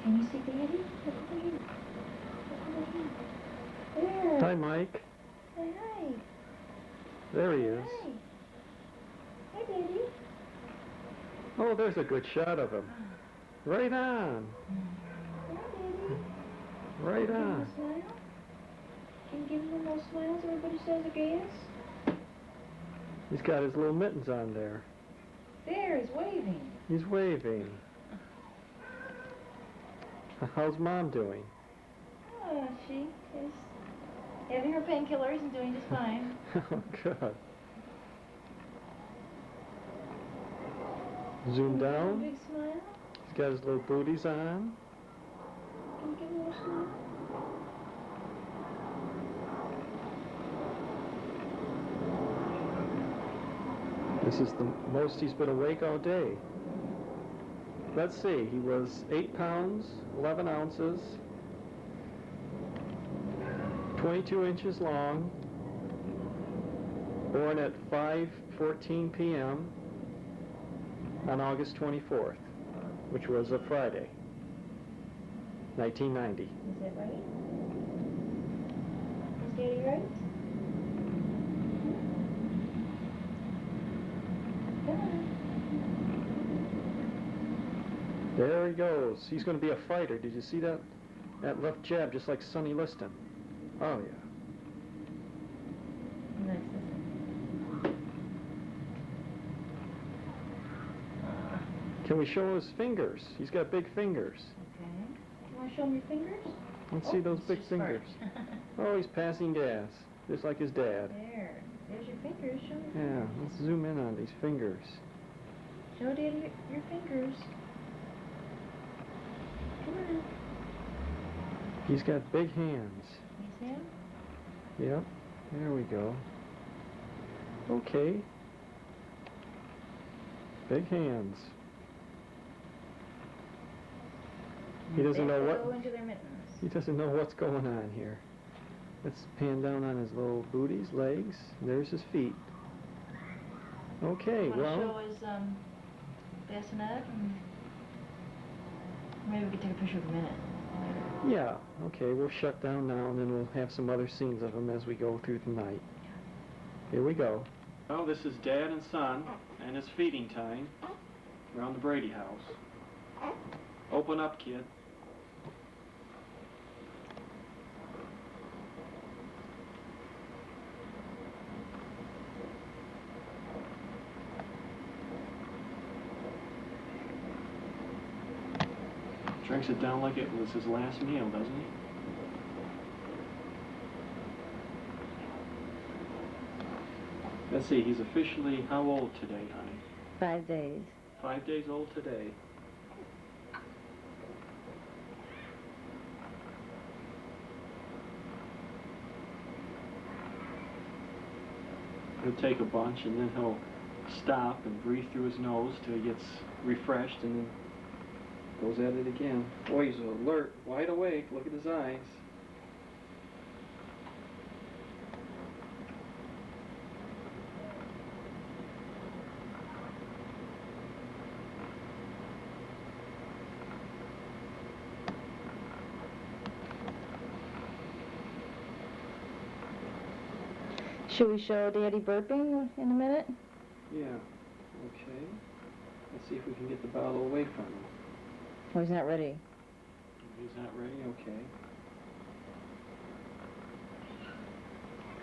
Can you see Daddy? Look over here. Look over here. There. Hi, Mike. Say hi. There he Say is. hi. Hi, Daddy. Oh, there's a good shot of him. Right on. Hi, Daddy. Right Can you give him on. a smile? Can you give him those smiles everybody says are gas? He's got his little mittens on there. There, he's waving. He's waving. How's Mom doing? Oh, she is having her painkillers and doing just fine. Oh, good. Zoom Can you give him a down. big smile? He's got his little booties on. Can you give him a smile? This is the most he's been awake all day. Let's see, he was 8 pounds, 11 ounces, 22 inches long, born at 5:14 p.m. on August 24th, which was a Friday, 1990. Is that right? Is Daddy right? Come on. There he goes. He's going to be a fighter. Did you see that? That left jab, just like Sonny Liston. Oh, yeah. Nice. Can we show his fingers? He's got big fingers. Okay. You want to show him your fingers? Let's see those it's big just smart. fingers. Oh, he's passing gas, just like his dad. There. There's your fingers. Show me your Yeah, fingers. let's zoom in on these fingers. Show Daddy your fingers. Come on. He's got big hands. You see him? Yep, there we go. Okay. Big hands. He doesn't know what. Go into their mittens. He doesn't know what's going on here. Let's pan down on his little booties, legs. There's his feet. Okay, Want to well, show his bassinet? And maybe we could take a picture of him in it. yeah, okay, we'll shut down now and then we'll have some other scenes of him as we go through the night. Here we go. Well, this is Dad and Son, and it's feeding time around the Brady house. Open up, kid. Drinks it down like it was his last meal, doesn't he? Let's see, he's officially how old today, honey? 5 days. 5 days old today. He'll take a bunch and then he'll stop and breathe through his nose till he gets refreshed and then goes at it again. Boy, he's alert, wide awake. Look at his eyes. Should we show Daddy burping in a minute? Yeah. Okay. Let's see if we can get the bottle away from him. Oh, he's not ready. He's not ready? Okay.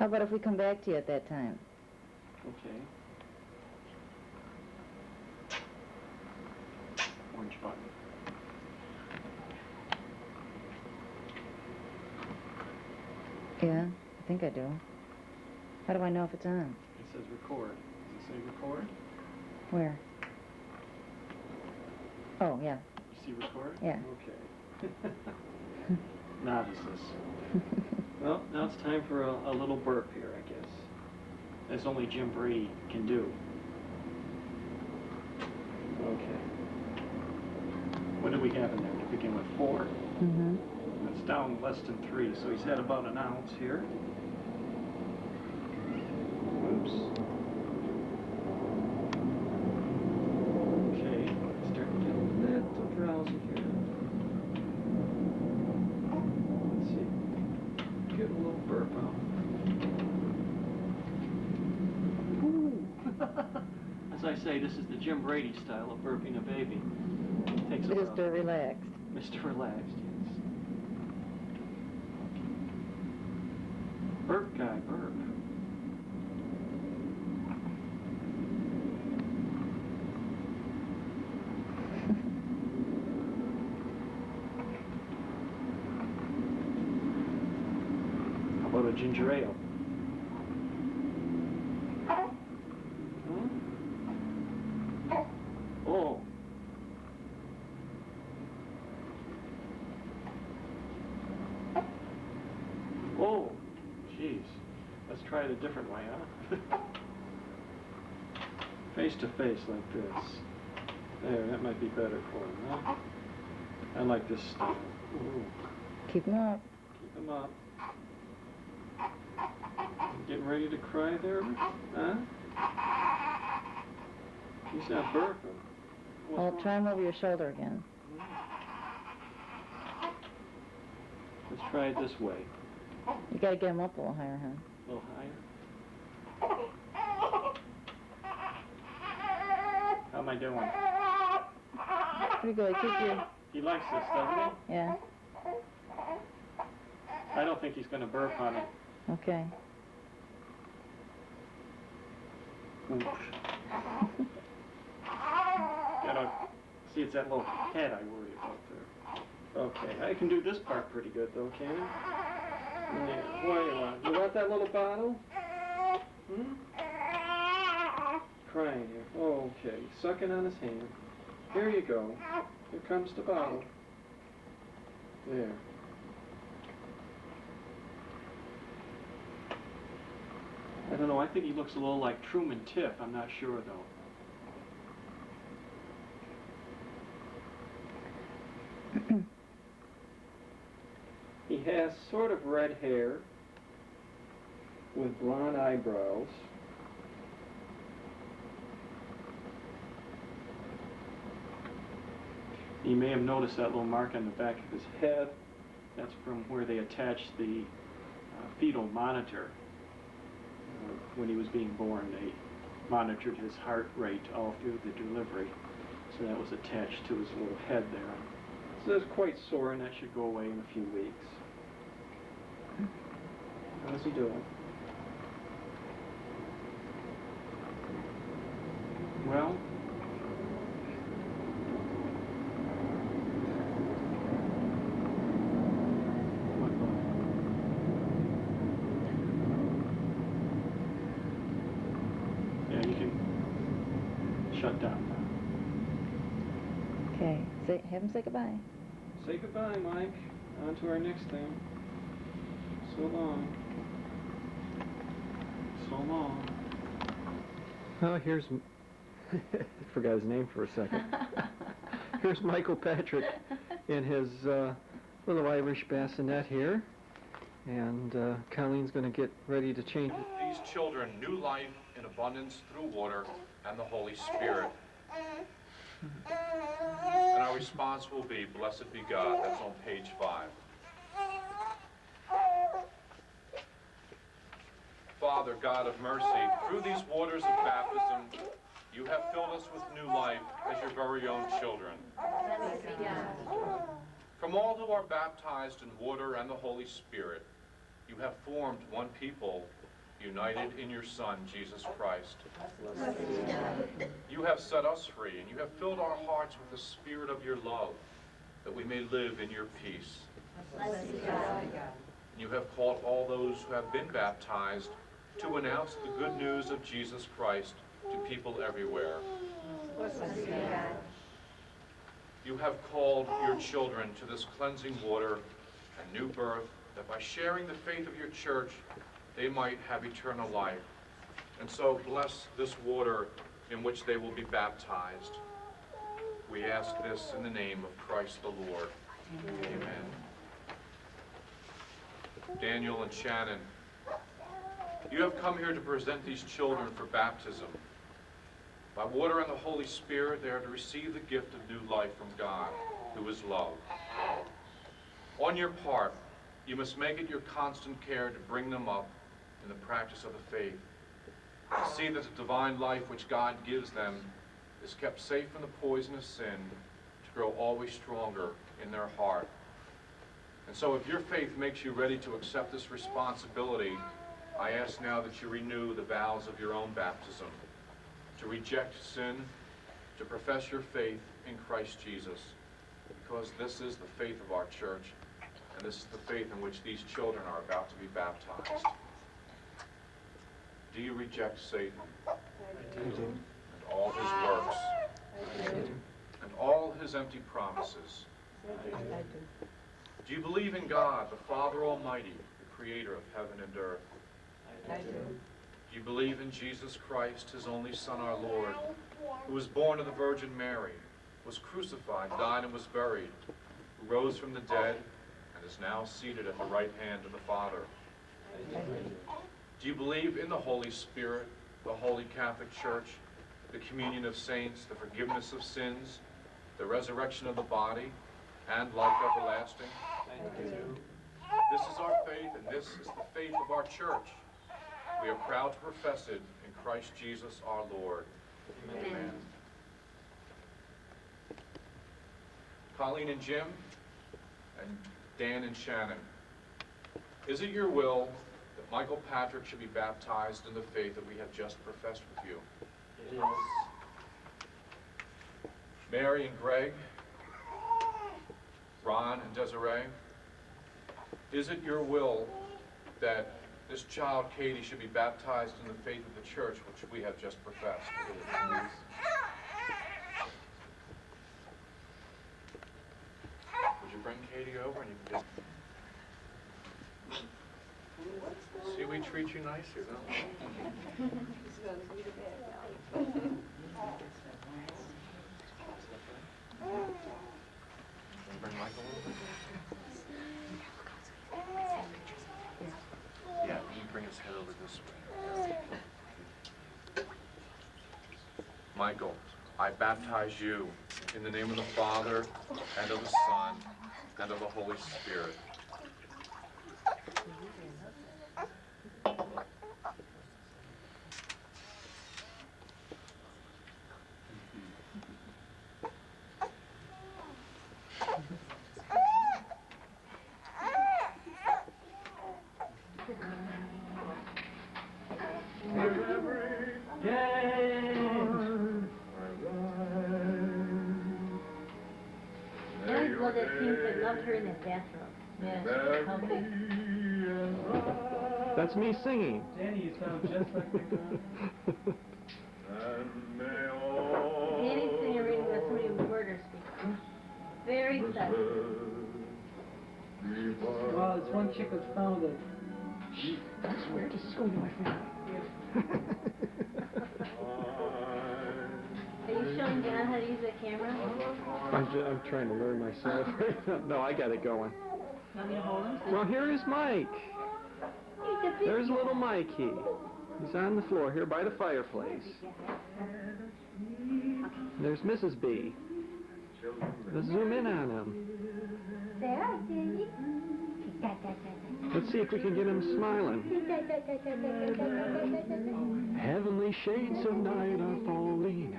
How about if we come back to you at that time? Okay. Orange button. Yeah, I think I do. How do I know if it's on? It says record. Does it say record? Where? Oh, yeah. You see record? Yeah. Okay. Novices. Well, now it's time for a little burp here, I guess. As only Jim Brady can do. Okay. What did we have in there to begin with? 4? Mm-hmm. It's down less than 3, so he's had about an ounce here. Oops. Okay, starting to get a little drowsy here. I say, this is the Jim Brady style of burping a baby. Takes a while. Mr. Relaxed. Mr. Relaxed, yes. Burp guy, burp. How about a ginger ale? Huh? Oh. Oh, jeez. Let's try it a different way, huh? Face to face like this. There, that might be better for him, huh? I like this style. Ooh. Keep him up. Keep him up. Getting ready to cry there? Huh? He's not burping. Well, try him over your shoulder again. Let's try it this way. You gotta get him up a little higher, huh? A little higher. How am I doing? Pretty good. Keep your... He likes this, doesn't he? Yeah. I don't think he's going to burp on it. Okay. Oops. See, it's that little head I worry about there. Okay, I can do this part pretty good though, can I? Yeah. What do you want? You want that little bottle? Hmm? Crying here. Okay, sucking on his hand. Here you go. Here comes the bottle. There. I don't know, I think he looks a little like Truman Tiff. I'm not sure though. He has sort of red hair with blonde eyebrows. You may have noticed that little mark on the back of his head. That's from where they attached the fetal monitor. When he was being born, they monitored his heart rate all through the delivery. So that was attached to his little head there. So it's quite sore, and that should go away in a few weeks. How's he doing? Well, yeah, you can shut down now. Okay. Have him say goodbye. Say goodbye, Mike. On to our next thing. So long. So long. Oh, here's... forgot his name for a second. Here's Michael Patrick in his little Irish bassinet here. And Colleen's going to get ready to change it. These children new life in abundance through water and the Holy Spirit. And our response will be, blessed be God. That's on page 5. Father, God of mercy, through these waters of baptism, you have filled us with new life as your very own children. From all who are baptized in water and the Holy Spirit, you have formed one people, united in your Son, Jesus Christ. You have set us free, and you have filled our hearts with the spirit of your love, that we may live in your peace. You have called all those who have been baptized to announce the good news of Jesus Christ to people everywhere. You have called your children to this cleansing water and new birth, that by sharing the faith of your church, they might have eternal life. And so bless this water in which they will be baptized. We ask this in the name of Christ the Lord. Amen. Daniel and Shannon, you have come here to present these children for baptism. By water and the Holy Spirit, they are to receive the gift of new life from God, who is love. On your part, you must make it your constant care to bring them up in the practice of the faith. to see that the divine life which God gives them is kept safe from the poison of sin, to grow always stronger in their heart. And so if your faith makes you ready to accept this responsibility, I ask now that you renew the vows of your own baptism, to reject sin, to profess your faith in Christ Jesus, because this is the faith of our church, and this is the faith in which these children are about to be baptized. Do you reject Satan? I do. And all his works? I do. And all his empty promises? Do you believe in God, the Father Almighty, the creator of heaven and earth? I do. Do you believe in Jesus Christ, his only Son, our Lord, who was born of the Virgin Mary, was crucified, died, and was buried, who rose from the dead, and is now seated at the right hand of the Father? Do you believe in the Holy Spirit, the Holy Catholic Church, the communion of saints, the forgiveness of sins, the resurrection of the body, and life everlasting? I do. This is our faith, and this is the faith of our church. We are proud to profess it in Christ Jesus our Lord. Amen. Colleen and Jim, and Dan and Shannon, is it your will that Michael Patrick should be baptized in the faith that we have just professed with you? It is. Mary and Greg, Ron and Desiree, is it your will that this child, Katie, should be baptized in the faith of the church which we have just professed? It is. Would you bring Katie over and you can get... See, we treat you nice here, don't we? Bring Michael over? Yeah, you bring his head over this way. Michael, I baptize you in the name of the Father, and of the Son, and of the Holy Spirit. Well, that seems I loved her in that bathroom. Yes. Okay. That's me singing. Danny, you sound just like my grandma. Danny's singing reading about somebody with murder speaking. Very sad. Well, this one chick was found that I swear this is going to my family. Are you showing Dad how to use that camera? I'm trying to learn myself. No, I got it going. Want me to hold him? Well, here is Mike. He's a big There's guy. little Mikey. He's on the floor here by the fireplace. There's Mrs. B. Let's zoom in on him. There, Danny. Let's see if we can get him smiling. Heavenly shades of night are falling.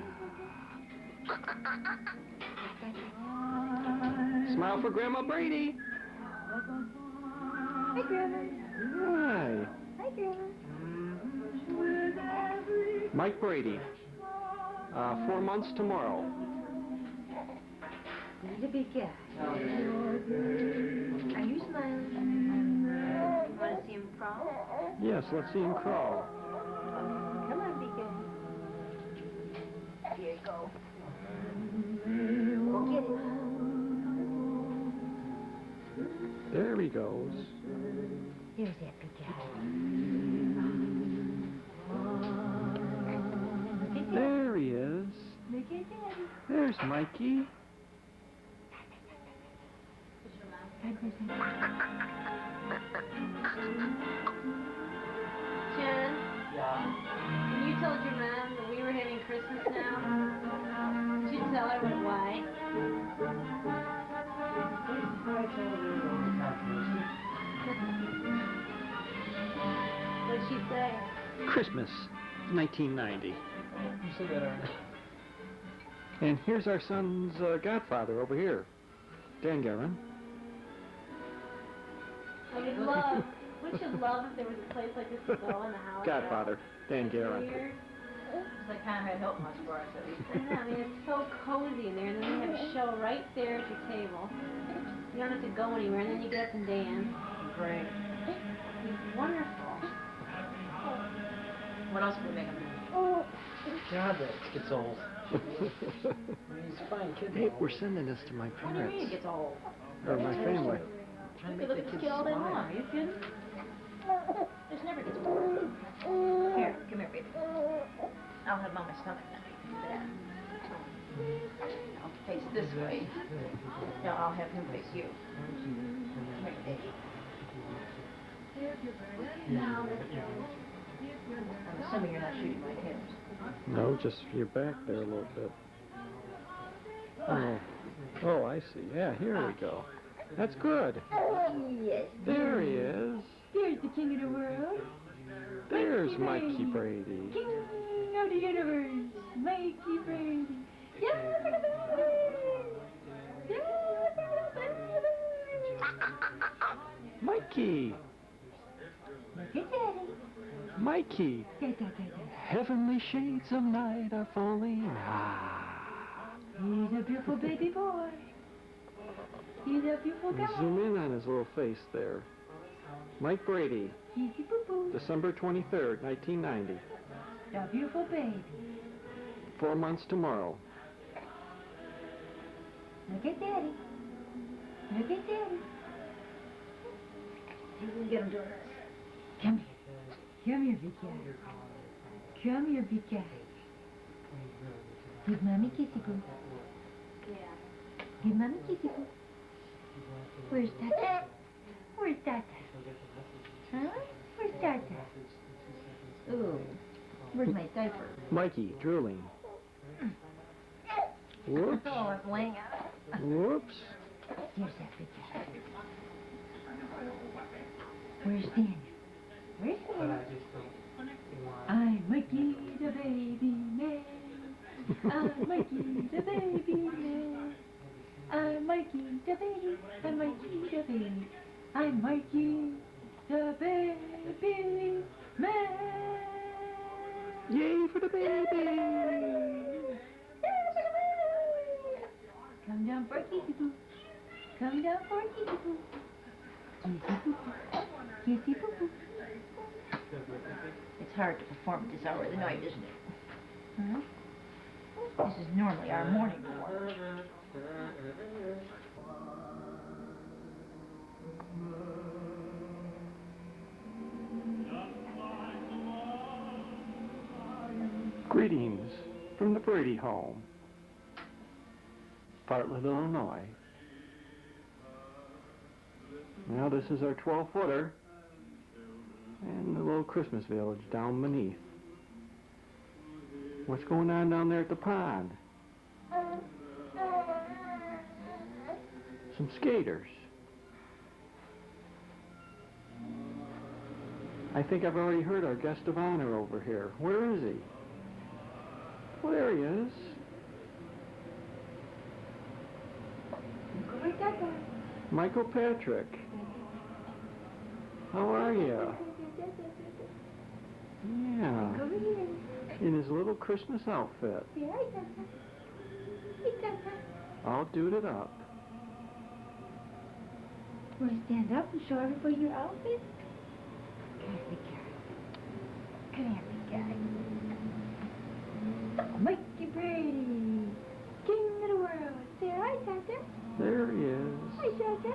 Smile for Grandma Brady. Hi, Grandma. Hi. Hi, Grandma. Mike Brady. 4 months tomorrow. He's a big guy. Are you smiling? Want to see him crawl? Yes, let's see him crawl. Come on, big guy. Here you go. Go get it. There he goes. There's that big guy. Look at There he is. Look at Daddy. There's Mikey. Jen, yeah. when you told your mom that we were having Christmas now, did you tell her why? What'd she say? Christmas. 1990. You said that already. And here's our son's godfather over here, Dan Guerin. I would should love if there was a place like this to go in the house. Godfather, Dan Guerin. Weird. It's like Conrad Hilton was for us at least. I know, I mean, it's so cozy in there, and then you have a show right there at your table. You don't have to go anywhere, and then you get up and dance. Great. It's wonderful. What else can we make him do? God, that gets old. I mean, he's a fine kid. Hey, though. we're sending this to my What do you mean it parents, gets old? or my family. Trying You to could make look the at this kids kid all day smile. long. Are you kidding? This never gets bored. Here, come here, baby. I'll have him on my stomach now. You can do that. I'll face this way. No, I'll have him face you. Come here, baby. I'm assuming you're not shooting my hips. No, just your back there a little bit. Oh, I see. Yeah, here we go. That's good. Yes. There he is. Here's the king of the world. There's Mikey Brady. King of the universe. Mikey Brady. Mikey! Look at Daddy. Mikey! Da, da, da, da. Heavenly shades of night are falling. Ah. He's a beautiful baby boy. He's a beautiful guy. Zoom in on his little face there. Mike Brady, He's a boo-boo. December 23rd, 1990. The beautiful baby. 4 months tomorrow. Look at Daddy. Look at Daddy. You can get him to us. Come here. Come here, big guy. Come here, big guy. Give Mommy kissy boo. Give Mommy kissy boo. Where's Tata? Where's Tata? Huh? Where's Tata? Ooh. Where's my diaper? Mikey, drooling. Whoops. Oh, I was laying out. Whoops. Here's that big guy. Where's Daniel? Where's Daniel? I'm Mikey the baby man. I'm Mikey the baby man. I'm Mikey the baby. I'm Mikey the baby. I'm Mikey the baby man. Yay for the baby! Come down for a kissy boo. Come down for a kissy boo. Kissy boo boo. Kissy boo boo. It's hard to perform at this hour of the night, isn't it? Huh? This is normally our morning roar. Greetings from the Brady home, Bartlett, Illinois. Now this is our 12-footer and the little Christmas village down beneath. What's going on down there at the pond? Some skaters. I think I've already heard our guest of honor over here. Where is he? Well, there he is. Michael Patrick. How are you? Yeah. In his little Christmas outfit. All duded up. Want to stand up and show everybody your outfit? Come here, big guy. Come here, big guy. Mikey Brady, king of the world. Say hi, Tata. There he is. Hi, Tata.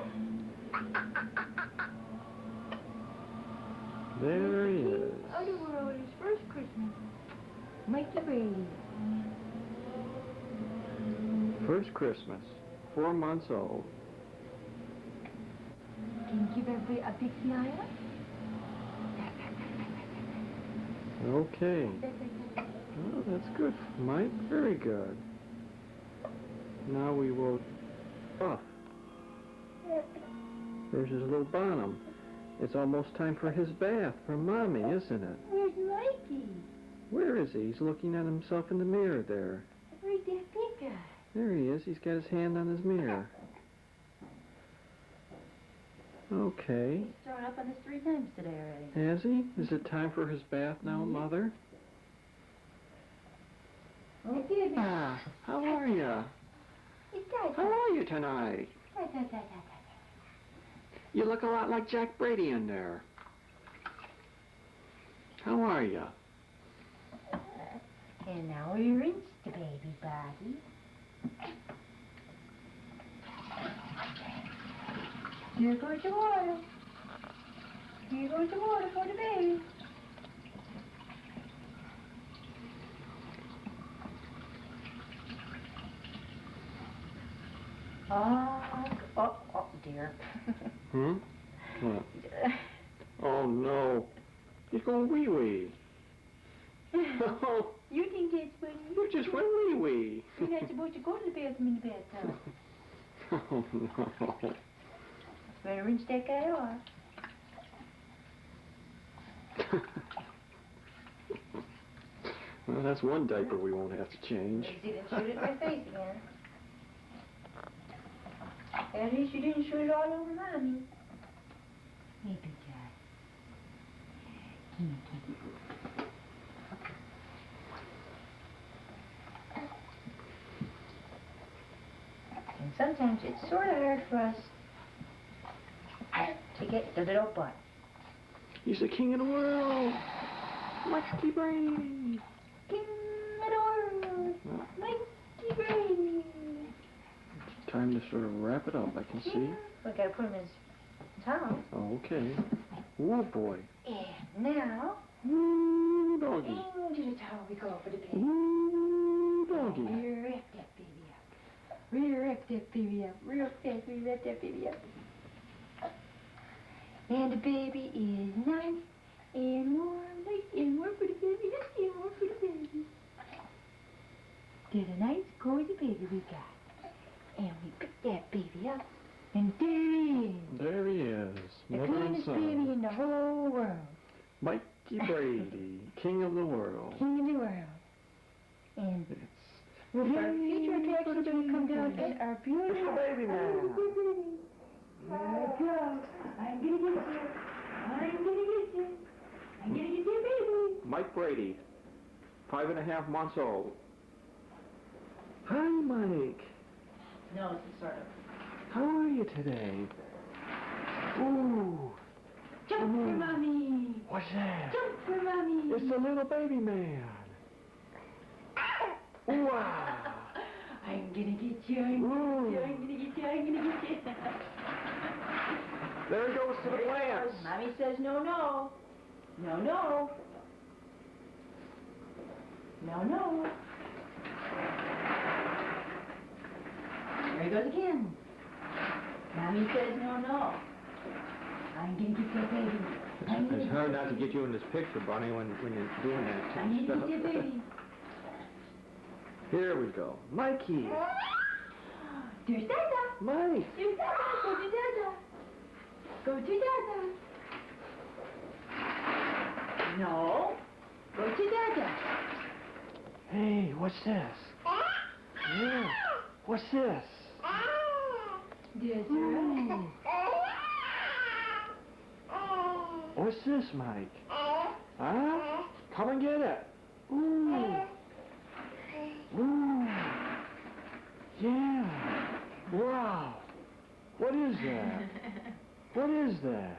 There he is. Of the world, his first Christmas. Mikey Brady. First Christmas. 4 months old. Can you give everybody a big smile? Okay. Oh, that's good, Mike. Very good. Now we will... off. There's his little Bonham. It's almost time for his bath from Mommy, isn't it? Where's Mikey? Where is he? He's looking at himself in the mirror there. Where's that big guy? There he is. He's got his hand on his mirror. He's Okay. thrown up on this 3 times today already. Has he? Is it time for his bath now, Mother? Oh, baby. Ah, how are you? It's Dada. How are you tonight? Dada. You look a lot like Jack Brady in there. How are you? And now we rinse the baby body. Here goes the water. Here goes the water for the baby. Oh dear. Hmm? What? Oh no. He's going wee-wee. Oh, You think that's funny? you just went wee-wee. You're not supposed to go to the bathroom in the bathtub. Oh no. Better rinse that guy off. Well, that's one diaper we won't have to change. At least you didn't shoot it in my face again. At least you didn't shoot it all over Mommy. Hey, big guy. Kitty. And sometimes it's sort of hard for us to get the little butt. He's the king of the world. Mikey Brady. King of the world, Mikey Brady. Time to sort of wrap it up, I can see. We gotta put him in his towel. Okay. Oh boy. And now, Ooh, doggy. into the towel we go for the baby. Ooh, doggy. Wrap that baby up. Wrap that baby up. Real fast, wrap that baby up. And the baby is nice and warm, nice and warm for the baby, nice and warm for the baby. There's a nice cozy baby we got. And we pick that baby up, and there he is. There he is. The Mother and cleanest baby son. in the whole world. Mikey Brady, king of the world. King of the world. And It's our future attractions are going to come down and our beautiful It's the baby man. Here I go. I'm going to get you. I'm going to get you. I'm going to get you, baby. Mike Brady, 5.5 months old. Hi, Mike. No, it's sort of. How are you today? Ooh, Jump for Mommy. what's that? Jump for Mommy. It's the little baby man. Wow. I'm going to get you. I'm going to get you. I'm going to get you. I'm going to get you. There he goes to the plants. Mommy says no, no. No, no. No, no. There he goes again. Mommy says no, no. I'm gonna get that baby. It's hard not to get you in this picture, Bonnie, when you're doing that I'm gonna stuff. get that baby. Here we go. Mikey. There's Dada. Mike. There's Dada. Go to Dada. Go to Dada. No. Go to Dada. Hey, what's this? Yeah. What's this? That's right. What's this, Mike? Huh? Come and get it. Ooh. Ooh. Yeah. Wow. What is that? What is that?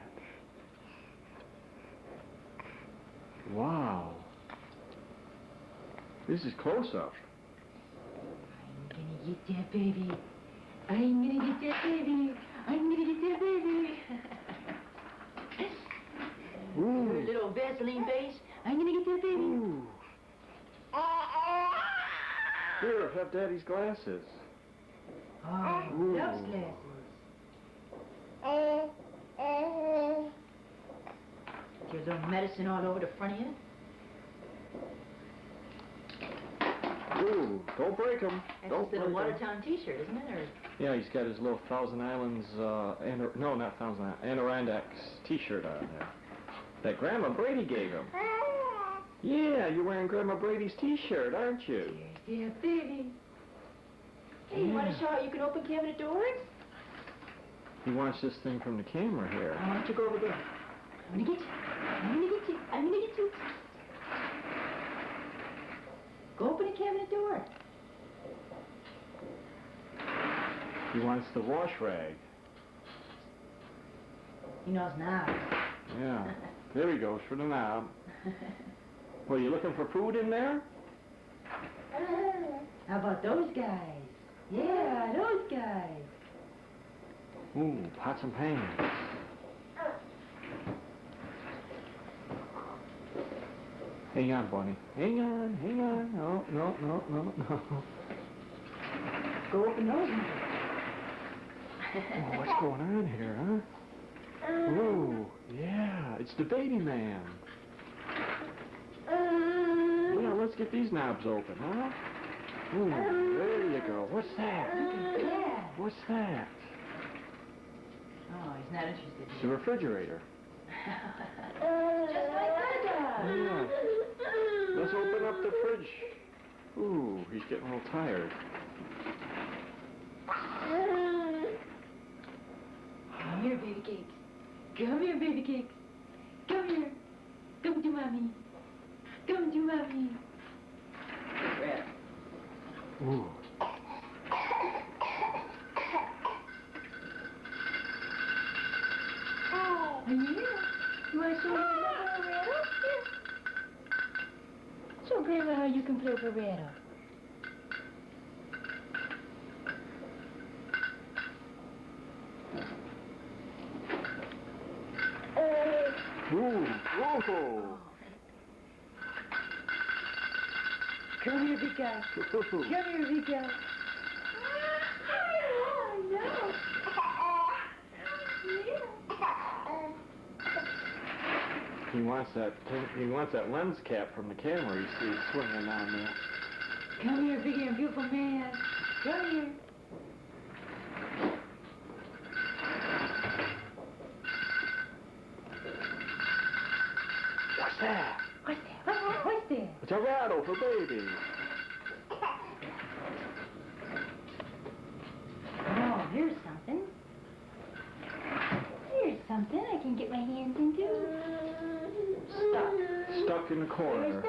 Wow. This is close up. I'm gonna get that baby. I'm gonna get that baby. I'm gonna get that baby. Your Ooh. little Vaseline base. I'm gonna get that baby. Ooh. Here, have Daddy's glasses. Oh, Ooh. loves glasses. There's a little medicine all over the front of you. Ooh, don't break them. That's Don't his little break 'em. Watertown t-shirt, isn't it? Or Yeah, he's got his little Thousand Islands, no, not Thousand Islands, Adirondacks t-shirt on there. That Grandma Brady gave him. Yeah, you're wearing Grandma Brady's t-shirt, aren't you? Yeah, baby. Hey, you want to show how you can open cabinet doors? He wants this thing from the camera here. Why don't you go over there? I'm gonna get you. I'm gonna get you. I'm gonna get you. Go open a cabinet door. He wants the wash rag. He knows now. Yeah. There he goes for the knob. Well, you looking for food in there? How about those guys? Yeah, those guys. Ooh, pots and pans. Hang on, Bunny. Hang on, hang on. No, no, no, no, no. Go open those ones. Oh, what's going on here, huh? Ooh, yeah, it's the baby man. Yeah, let's get these knobs open, huh? Ooh, there you go. What's that? Yeah. What's that? Oh, he's not interested. It's a refrigerator. Just like Dada. Yeah. Let's open up the fridge. Ooh, he's getting a little tired. Come here, baby cakes. Come here, baby cakes. Come here. Come to mommy. Come to mommy. Ooh. Oh, yeah. You want to show Grandma Loretta? Here. Show Grandma how you can play Loretta. Ooh. Whoa. Come here, big guy. Come here, big guy. Oh, no. He wants that lens cap from the camera you see swinging on there. Come here, big and beautiful man. Come here. What's that? What's that? What's that? It's a rattle for baby. Oh, here's something. Here's something I can get my hands into. Stuck. Stuck in the corner. There's